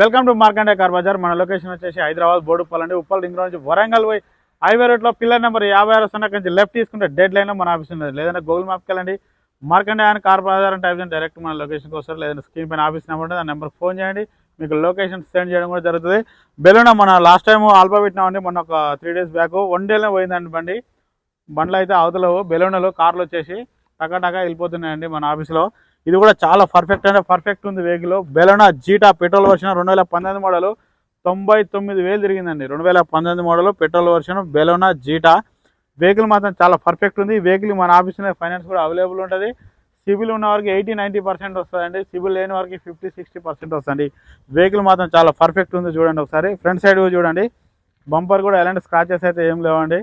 Welcome to Markande car bazaar. మన location వచ్చేసి హైదరాబాద్ బోడుప్పల్ అండి. ఉప్పల్ రింగ్ రోడ్ నుంచి వరంగల్ పోయి హైవే రోడ్లో పిల్లర్ నెంబర్ 56 సన్నక నుంచి లెఫ్ట్ తీసుకుంటే డెడ్ లైన్లో మన ఆఫీస్ ఉంది. లేదంటే గూగుల్ మ్యాప్కి వెళ్ళండి, మార్కండే అండ్ కార్ బజార్ అని టైప్ చేయండి, డైరెక్ట్ మన లొకేషన్కి వస్తారు. లేదంటే స్క్రీన్ పైన ఆఫీస్ నెంబర్ ఉంటుంది, ఆ నెంబర్కి ఫోన్ చేయండి, మీకు లొకేషన్ సెండ్ చేయడం కూడా జరుగుతుంది. బెలూనా మన లాస్ట్ టైం ఆల్బా పెట్టినామండి, మొన్న ఒక 3 days బ్యాక్ 1 dayలో పోయిందండి బండ్లు అయితే అవతలవు. బెలూనాలు కార్లు వచ్చేసి టకా వెళ్ళిపోతున్నాయండి మన ఆఫీస్లో. ఇది కూడా చాలా పర్ఫెక్ట్ అంటే పర్ఫెక్ట్ ఉంది vehicle. Baleno Zeta petrol version 2019 model, 99,000 తిరిగిందండి. 2019 model petrol version Baleno Zeta vehicle మాత్రం చాలా పర్ఫెక్ట్ ఉంది. ఈ వెహికల్ మన ఆఫీస్లో ఫైనాన్స్ కూడా అవైలబుల్ ఉంటుంది. సిబిల్ ఉన్న వారికి 80-90% వస్తుందండి, సిబిల్ లేని వారికి 50-60% వస్తుంది. వెహికల్ మాత్రం చాలా పర్ఫెక్ట్ ఉంది. చూడండి ఒకసారి ఫ్రంట్ సైడ్ చూడండి, బంపర్ కూడా ఎలాంటి స్క్రాచెస్ అయితే ఏం లేవండి.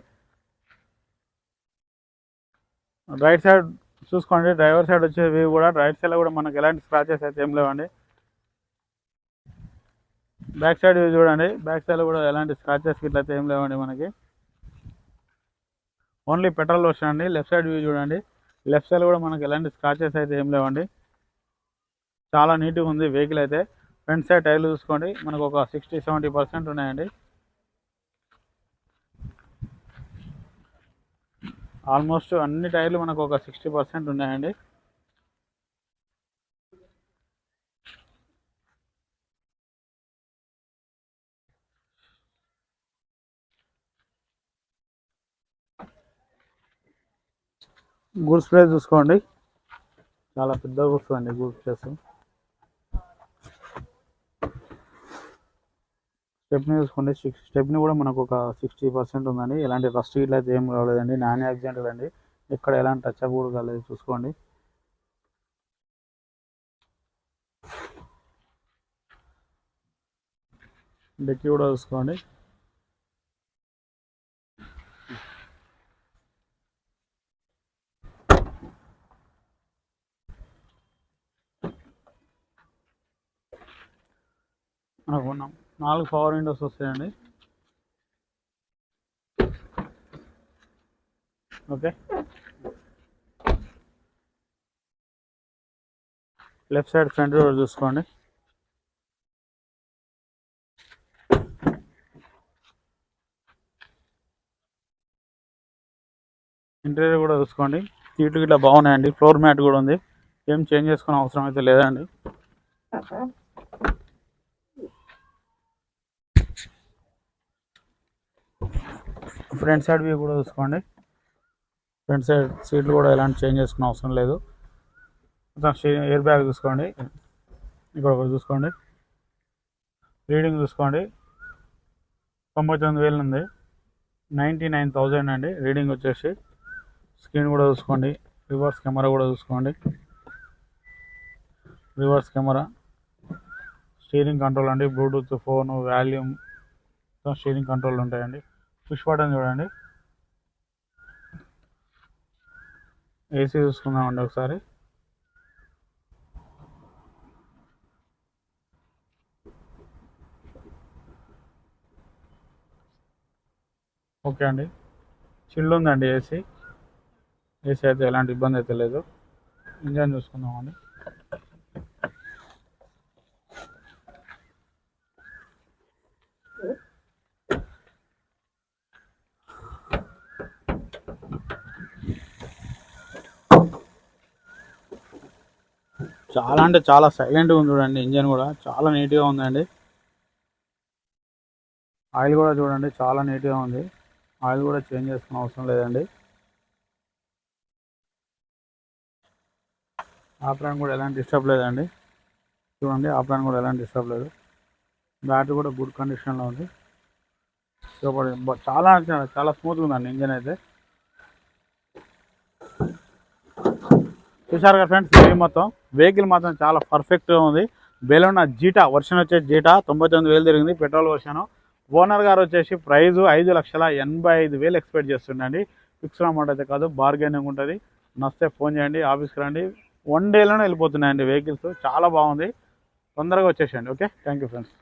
రైట్ సైడ్ చూసుకోండి, డ్రైవర్ సైడ్ వచ్చే వ్యూ కూడా రైట్ సైడ్లో కూడా మనకు ఎలాంటి స్క్రాచెస్ అయితే ఏం లేవండి. బ్యాక్ సైడ్ వ్యూ చూడండి, బ్యాక్ సైడ్లో కూడా ఎలాంటి స్క్రాచెస్ ఇట్లా అయితే ఏం లేవండి మనకి. ఓన్లీ పెట్రోల్ వస్తుందండి. లెఫ్ట్ సైడ్ వ్యూ చూడండి, లెఫ్ట్ సైడ్ కూడా మనకు ఎలాంటి స్క్రాచెస్ అయితే ఏం లేవండి. చాలా నీట్గా ఉంది వెహికల్ అయితే. ఫ్రంట్ సైడ్ టైర్లు చూసుకోండి, మనకు ఒక 60-70% ఉన్నాయండి. ఆల్మోస్ట్ అన్ని టైర్లు మనకు ఒక 60% ఉన్నాయండి. గూడ్స్ ప్లేస్ చూసుకోండి, చాలా పెద్దగా వస్తుందండి గూడ్స్ ప్లేస్. స్టెప్ని చూసుకోండి, స్టెప్ని కూడా మనకు ఒక 60% ఉందండి. ఎలాంటి రస్ట్ ఇట్లా అయితే ఏం కాలేదండి, నాన్ యాక్సిడెంటల్ అండి, ఎక్కడ ఎలాంటి టచ్ అప్ కూడా కాలేదు. చూసుకోండి, డెక్కి కూడా చూసుకోండి. మనకు 4 పవర్ విండోస్ వస్తాయండి. Okay, left side front door చూసుకోండి. ఇంటీరియర్ కూడా చూసుకోండి, సీట్లు ఇట్లా బాగున్నాయండి. ఫ్లోర్ మ్యాట్ కూడా ఉంది, ఏం చేంజ్ చేసుకునే అవసరం అయితే లేదండి. ఫ్రంట్ సైడ్ వ్యూ కూడా చూసుకోండి, ఫ్రంట్ సైడ్ సీట్లు కూడా ఎలాంటి చేంజ్ చేసుకునే అవసరం లేదు. ఎయిర్ బ్యాగ్ చూసుకోండి, ఇక్కడ ఒకటి చూసుకోండి. రీడింగ్ చూసుకోండి, 99,000 ఉంది, 99,000 అండి రీడింగ్ వచ్చేసి. స్క్రీన్ కూడా చూసుకోండి, రివర్స్ కెమెరా కూడా చూసుకోండి, రివర్స్ కెమెరా, స్టీరింగ్ కంట్రోల్ అండి, Bluetooth, phone, volume, steering control ఉంటాయండి. పుష్ బటన్ చూడండి. ఏసీ చూసుకుందామండి ఒకసారి. ఓకే అండి, చిల్డ్ ఉందండి ఏసీ. ఏసీ అయితే ఎలాంటి ఇబ్బంది అయితే లేదు. ఇంజన్ చూసుకుందామండి. చాలా అంటే చాలా సైలెంట్గా ఉంది చూడండి. ఇంజన్ కూడా చాలా నీట్గా ఉందండి. ఆయిల్ కూడా చూడండి, చాలా నీట్గా ఉంది. ఆయిల్ కూడా చేంజ్ చేసుకునే అవసరం లేదండి. ఆప్రాన్ కూడా ఎలాంటి డిస్టర్బ్ లేదండి. చూడండి, ఆప్రాన్ కూడా ఎలాంటి డిస్టర్బ్ లేదు. బ్యాటరీ కూడా గుడ్ కండిషన్లో ఉంది. చాలా చాలా స్మూత్గా ఉందండి ఇంజన్ అయితే. చూసారు కదా ఫ్రెండ్స్, మొత్తం వెహికల్ మాత్రం చాలా పర్ఫెక్ట్గా ఉంది. బెలూనా జీటా వర్షన్ వచ్చేసి జీటా 99,000 తిరిగింది, పెట్రోల్ వర్షన్. ఓనర్ గారు వచ్చేసి ప్రైజు 5,85,000 ఎక్స్పెక్ట్ చేస్తుండండి. ఫిక్స్డ్ అమౌంట్ అయితే కాదు, బార్గెనింగ్ ఉంటుంది. నచ్చితే ఫోన్ చేయండి, ఆఫీస్కి రండి. 1 dayలోనే వెళ్ళిపోతున్నాయండి వెహికల్స్. చాలా బాగుంది, తొందరగా వచ్చేసేయండి. Okay, thank you friends.